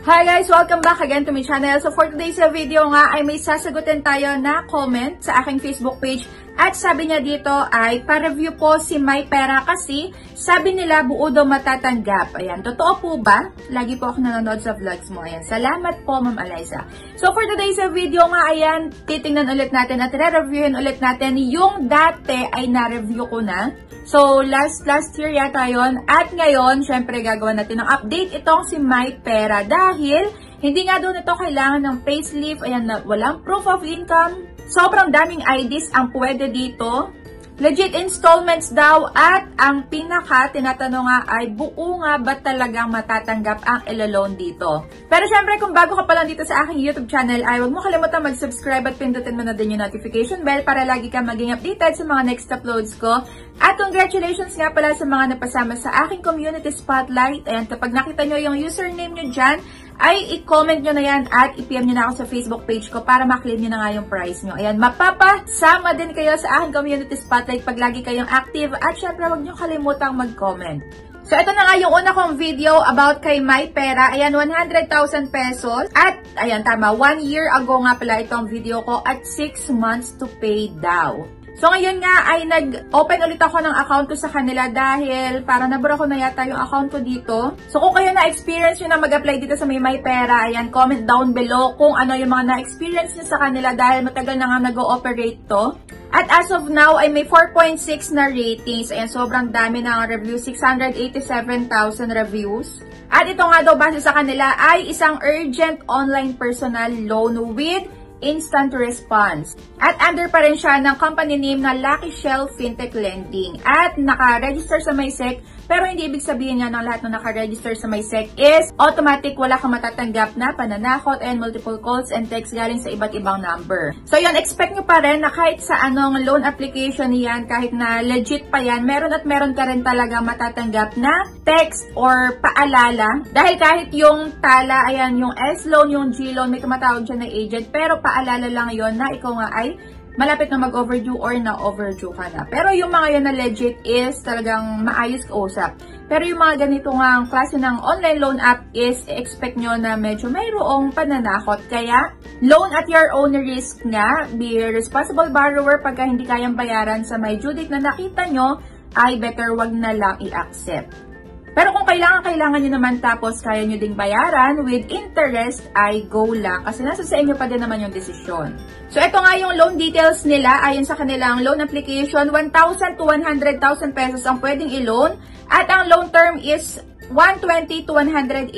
Hi guys! Welcome back again to my channel. So for today's video nga ay may sasagutin tayo na comment sa aking Facebook page. At sabi niya dito ay pa-review po si May Pera kasi sabi nila buo daw matatanggap. Ayan, totoo po ba? Lagi po ako nanonood sa vlogs mo. Ayan, salamat po Ma'am Eliza. So for today's video nga, ayan, titingnan ulit natin at re-reviewin ulit natin yung dati ay na-review ko na. So, last year yata yun. At ngayon, syempre gagawin natin ng update itong si May Pera dahil hindi nga doon ito kailangan ng payslip. Ayan, walang proof of income. Sobrang daming IDs ang pwede dito. Legit installments daw at ang pinaka tinatanong nga ay buo nga ba talagang matatanggap ang ilo-loan dito. Pero syempre kung bago ka pa lang dito sa aking YouTube channel ay huwag mo kalimutan mag-subscribe at pindutin mo na din yung notification bell para lagi ka maging updated sa mga next uploads ko. At congratulations nga pala sa mga napasama sa aking community spotlight. Ayan, kapag nakita nyo yung username nyo dyan, ay i-comment nyo na yan at i-PM nyo na ako sa Facebook page ko para maklaim nyo na nga yung prize nyo. Ayan, mapapasama din kayo sa aking community spotlight pag lagi kayong active at syempre huwag nyo kalimutang mag-comment. So, ito na nga yung una kong video about kay May Pera. Ayan, 100,000 pesos. At, ayan, tama, 1 year ago nga pala itong video ko at 6 months to pay daw. So, ngayon nga ay nag-open ulit ako ng account ko sa kanila dahil parang nabura ko na yata yung account ko dito. So, kung kayo na-experience nyo na mag-apply dito sa May Pera, ayan, comment down below kung ano yung mga na-experience nyo sa kanila dahil matagal na nga nag-ooperate to. At as of now, ay may 4.6 na ratings. Ayan, sobrang dami ng reviews. 687,000 reviews. At ito nga daw base sa kanila ay isang urgent online personal loan with instant response. At under pa rin siya ng company name na Lucky Shell Fintech Lending. At naka-register sa MySec, pero hindi ibig sabihin nga ng lahat na naka-register sa MySec is automatic wala kang matatanggap na pananakot and multiple calls and texts galing sa iba't ibang number. So yun, expect nyo pa rin na kahit sa anong loan application yan, kahit na legit pa yan, meron at meron ka rin talaga matatanggap na text or paalala. Dahil kahit yung tala, ayan, yung S-loan, yung G-loan, may tumatawag dyan na agent, pero paalala lang yon na ikaw nga ay malapit na mag-overdue or na-overdue ka na. Pero yung mga yun na legit is talagang maayos kausap. Pero yung mga ganito nga klase ng online loan app is expect nyo na medyo mayroong pananakot. Kaya, loan at your own risk nga. Be responsible borrower pagka hindi kayang bayaran sa may due date na nakita nyo, ay better wag na lang i-accept. Pero kung kailangan nyo naman tapos kaya nyo ding bayaran with interest, ay go lang. Kasi nasa sa inyo pa din naman yung desisyon. So, ito nga yung loan details nila. Ayon sa kanilang loan application, 1,000 to 100,000 pesos ang pwedeng i-loan. At ang loan term is 120 to 180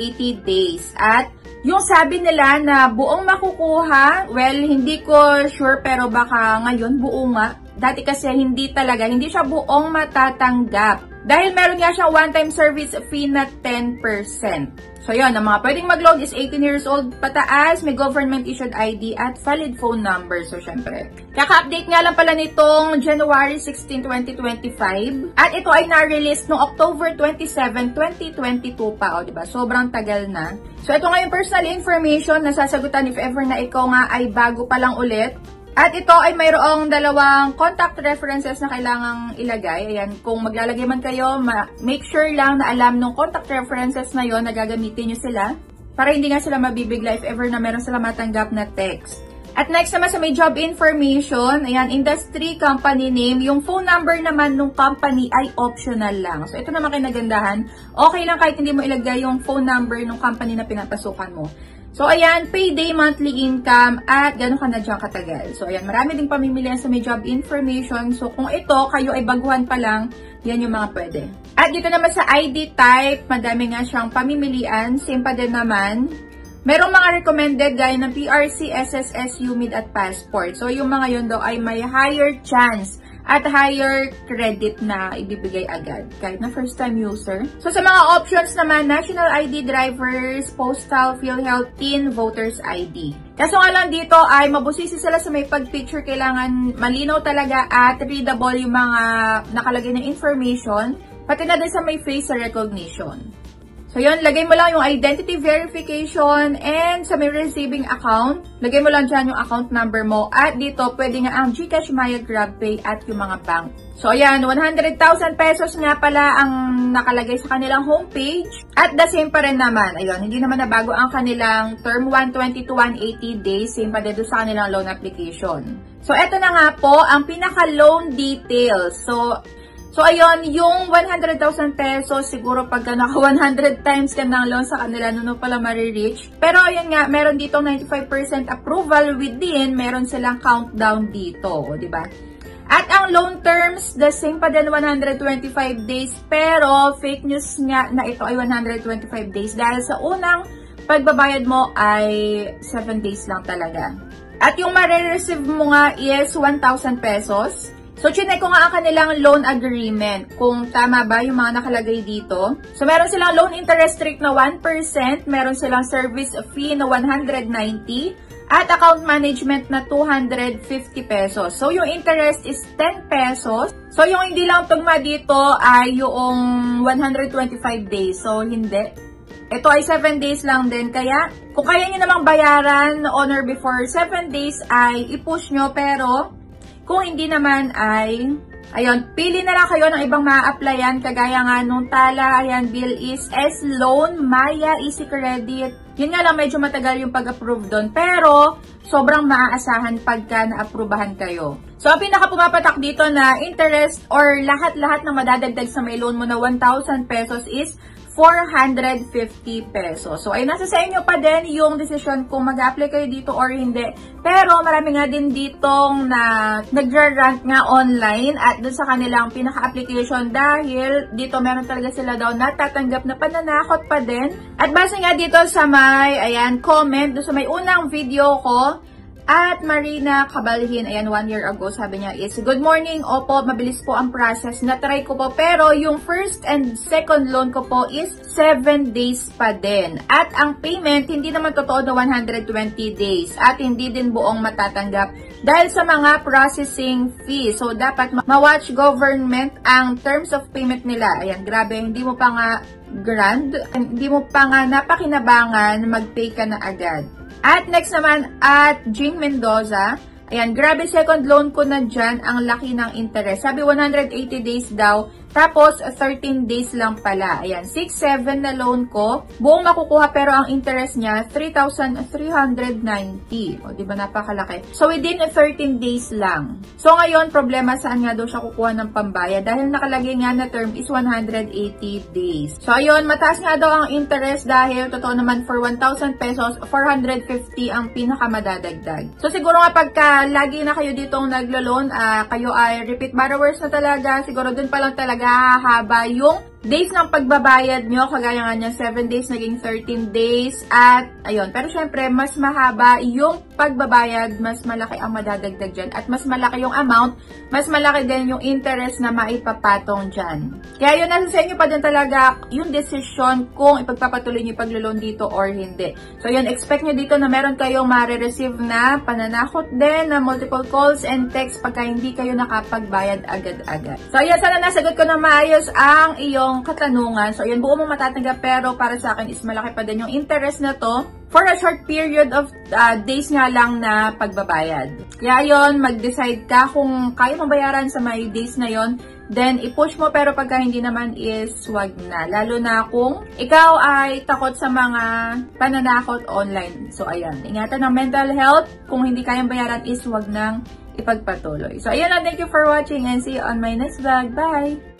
days. At yung sabi nila na buong makukuha, well, hindi ko sure pero baka ngayon buo nga. Dati kasi hindi siya buong matatanggap. Dahil meron nga siyang one-time service fee na 10%. So yun, ang mga pwedeng mag-loan is 18 years old pataas, may government-issued ID at valid phone number. So syempre, kaka-update nga lang pala nitong January 16, 2025. At ito ay na-release noong October 27, 2022 pa. O, diba? Sobrang tagal na. So ito nga yung personal information na sasagutan if ever na ikaw nga ay bago pa lang ulit. At ito ay mayroong dalawang contact references na kailangang ilagay. Ayan, kung maglalagay man kayo, make sure lang na alam nung contact references na yon na gagamitin nyo sila para hindi nga sila mabibigla if ever na meron sila matanggap na text. At next naman sa may job information, ayan, industry, company name, yung phone number naman nung company ay optional lang. So ito naman kinagandahan, okay lang kahit hindi mo ilagay yung phone number nung company na pinapasukan mo. So, ayan, payday, monthly income, at gano'n ka na dyan katagal. So, ayan, marami ding pamimilian sa may job information. So, kung ito, kayo ay baguhan pa lang, yan yung mga pwede. At dito naman sa ID type, madami nga siyang pamimilian. Same pa din naman. Merong mga recommended gaya ng PRC, SSS, UMID, at passport. So, yung mga yun daw ay may higher chance at higher credit na ibibigay agad, kahit na first-time user. So, sa mga options naman, National ID, Drivers, Postal, PhilHealth, Teen, Voters ID. Kaso nga lang dito ay mabusisi sila sa may pag-picture. Kailangan malinaw talaga at readable yung mga nakalagay na information, pati na din sa may face recognition. So yun, lagay mo lang yung identity verification and sa may receiving account, lagay mo lang dyan yung account number mo. At dito, pwede nga ang GCash, Maya, GrabPay at yung mga bank. So ayan, 100,000 pesos nga pala ang nakalagay sa kanilang homepage. At the same pa rin naman, ayun, hindi naman nabago ang kanilang term 120 to 180 days. Same pa din sa kanilang loan application. So eto na nga po, ang pinaka-loan details. So ayun, yung 100,000 pesos, siguro pagka naka 100 times ka ng loan sa kanila, no pala marireach. Pero ayun nga, meron dito 95% approval within, meron silang countdown dito, di ba? At ang loan terms, the same pa din 125 days, pero fake news nga na ito ay 125 days dahil sa unang pagbabayad mo ay 7 days lang talaga. At yung marireceive mo nga is 1,000 pesos. So, chinek ko nga ang kanilang loan agreement, kung tama ba yung mga nakalagay dito. So, meron silang loan interest rate na 1%, meron silang service fee na 190, at account management na 250 pesos. So, yung interest is 10 pesos. So, yung hindi lang tugma dito ay yung 125 days. So, hindi. Ito ay 7 days lang din. Kaya, kung kaya nyo namang bayaran on or before 7 days ay i-push nyo. Pero, kung hindi naman ay, ayun, pili na lang kayo ng ibang ma-applyan. Kagaya nga nung Tala, ayan, bill is S-Loan, Maya, Easy Credit. Yun nga lang, medyo matagal yung pag-approve doon. Pero, sobrang maaasahan pagka na-approvehan kayo. So, ang pinaka-pumapatak dito na interest or lahat-lahat na madadagdag sa may loan mo na 1,000 pesos is 450 pesos. So, ay nasa sa inyo pa din yung decision kung mag-apply kayo dito or hindi. Pero, marami nga din ditong na nag-grant nga online at dun sa kanilang pinaka-application dahil dito meron talaga sila daw natatanggap na pananakot pa din. At base nga dito sa may, ayan, comment, dun sa may unang video ko, at Marina Cabalhin, ayan, 1 year ago, sabi niya is, good morning, opo, mabilis po ang process. Na-try ko po, pero yung first and second loan ko po is 7 days pa din. At ang payment, hindi naman totoo na 120 days. At hindi din buong matatanggap dahil sa mga processing fee. So, dapat ma-watch government ang terms of payment nila. Ayan, grabe, hindi mo pa nga hindi mo pa nga napakinabangan, mag-pay ka na agad. At next naman, at Jean Mendoza, ayan, grabe second loan ko na dyan, ang laki ng interest. Sabi 180 days daw, tapos 13 days lang pala. Ayan, 6-7 na loan ko, buong makukuha pero ang interest niya, 3,390. O, diba napakalaki? So, within 13 days lang. So, ngayon, problema saan nga daw siya kukuha ng pambaya dahil nakalagay nga na term is 180 days. So, ayun, mataas nga daw ang interest dahil, totoo naman, for 1,000 pesos, 450 ang pinakamadadagdag. So, siguro nga pagka lagi na kayo ditong naglo-loan, kayo ay repeat borrowers na talaga, siguro dun pa lang talaga haba yung days ng pagbabayad nyo. Kagaya nga niya, 7 days naging 13 days. At, ayun. Pero syempre, mas mahaba yung pagbabayad, mas malaki ang madadagdag dyan. At mas malaki yung amount, mas malaki din yung interest na maipapatong dyan. Kaya yun, nasa sa inyo pa din talaga yung decision kung ipagpapatuloy nyo yung paglo-loan dito or hindi. So, yun, expect nyo dito na meron kayong marireceive na pananakot din na multiple calls and texts pagka hindi kayo nakapagbayad agad-agad. So, yun, sana nasagot ko na maayos ang iyong katanungan. So, yun, buo mo matatanggap pero para sa akin is malaki pa din yung interest na to for a short period of days nga lang na pagbabayad. Kaya yun, mag-decide ka kung kaya mong bayaran sa may days na yon, then i-push mo pero pagka hindi naman is wag na. Lalo na kung ikaw ay takot sa mga pananakot online. So, ayan, ingatan ng mental health. Kung hindi kayang bayaran is wag nang ipagpatuloy. So, ayan na, thank you for watching and see you on my next vlog. Bye!